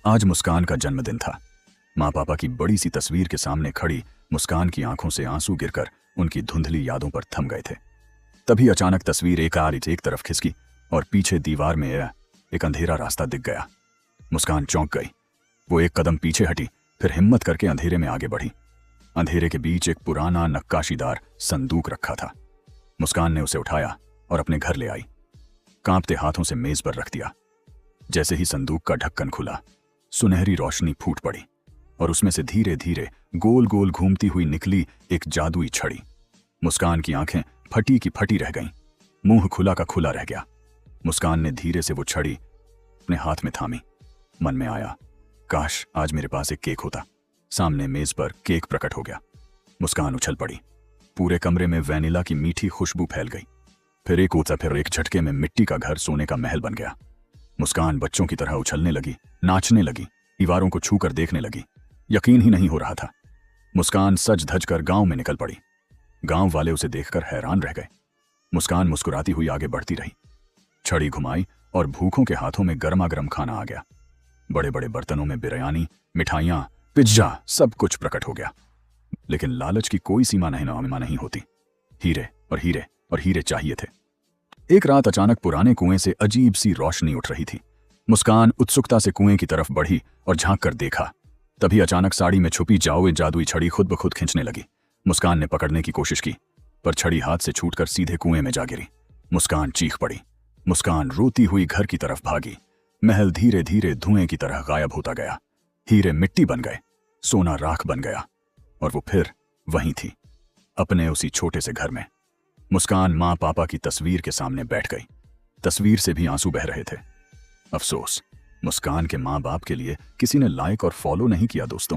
आज मुस्कान का जन्मदिन था। माँ पापा की बड़ी सी तस्वीर के सामने खड़ी मुस्कान की आंखों से आंसू गिरकर उनकी धुंधली यादों पर थम गए थे। तभी अचानक तस्वीर एक तरफ खिसकी और पीछे दीवार में एक अंधेरा रास्ता दिख गया। मुस्कान चौंक गई। वो एक कदम पीछे हटी, फिर हिम्मत करके अंधेरे में आगे बढ़ी। अंधेरे के बीच एक पुराना नक्काशीदार संदूक रखा था। मुस्कान ने उसे उठाया और अपने घर ले आई। कांपते हाथों से मेज पर रख दिया। जैसे ही संदूक का ढक्कन खुला, सुनहरी रोशनी फूट पड़ी और उसमें से धीरे धीरे गोल गोल घूमती हुई निकली एक जादुई छड़ी। मुस्कान की आंखें फटी की फटी रह गईं, मुंह खुला का खुला रह गया। मुस्कान ने धीरे से वो छड़ी अपने हाथ में थामी। मन में आया, काश आज मेरे पास एक केक होता। सामने मेज पर केक प्रकट हो गया। मुस्कान उछल पड़ी। पूरे कमरे में वैनिला की मीठी खुशबू फैल गई। फिर एक झटके में मिट्टी का घर सोने का महल बन गया। मुस्कान बच्चों की तरह उछलने लगी, नाचने लगी, दीवारों को छूकर देखने लगी। यकीन ही नहीं हो रहा था। मुस्कान सज धज कर गांव में निकल पड़ी। गांव वाले उसे देखकर हैरान रह गए। मुस्कान मुस्कुराती हुई आगे बढ़ती रही। छड़ी घुमाई और भूखों के हाथों में गर्मा गर्म खाना आ गया। बड़े बड़े बर्तनों में बिरयानी, मिठाइयां, पिज्जा, सब कुछ प्रकट हो गया। लेकिन लालच की कोई सीमा नहीं होती। हीरे और हीरे और हीरे चाहिए थे। एक रात अचानक पुराने कुएं से अजीब सी रोशनी उठ रही थी। मुस्कान उत्सुकता से कुएं की तरफ बढ़ी और झांक कर देखा। तभी अचानक साड़ी में छुपी जादुई छड़ी खुद ब खुद खींचने लगी। मुस्कान ने पकड़ने की कोशिश की, पर छड़ी हाथ से छूटकर सीधे कुएं में जा गिरी। मुस्कान चीख पड़ी। मुस्कान रोती हुई घर की तरफ भागी। महल धीरे धीरे धुएं की तरह गायब होता गया। हीरे मिट्टी बन गए, सोना राख बन गया, और वो फिर वहीं थी, अपने उसी छोटे से घर में। मुस्कान माँ पापा की तस्वीर के सामने बैठ गई। तस्वीर से भी आंसू बह रहे थे। अफसोस, मुस्कान के माँ बाप के लिए किसी ने लाइक और फॉलो नहीं किया दोस्तों।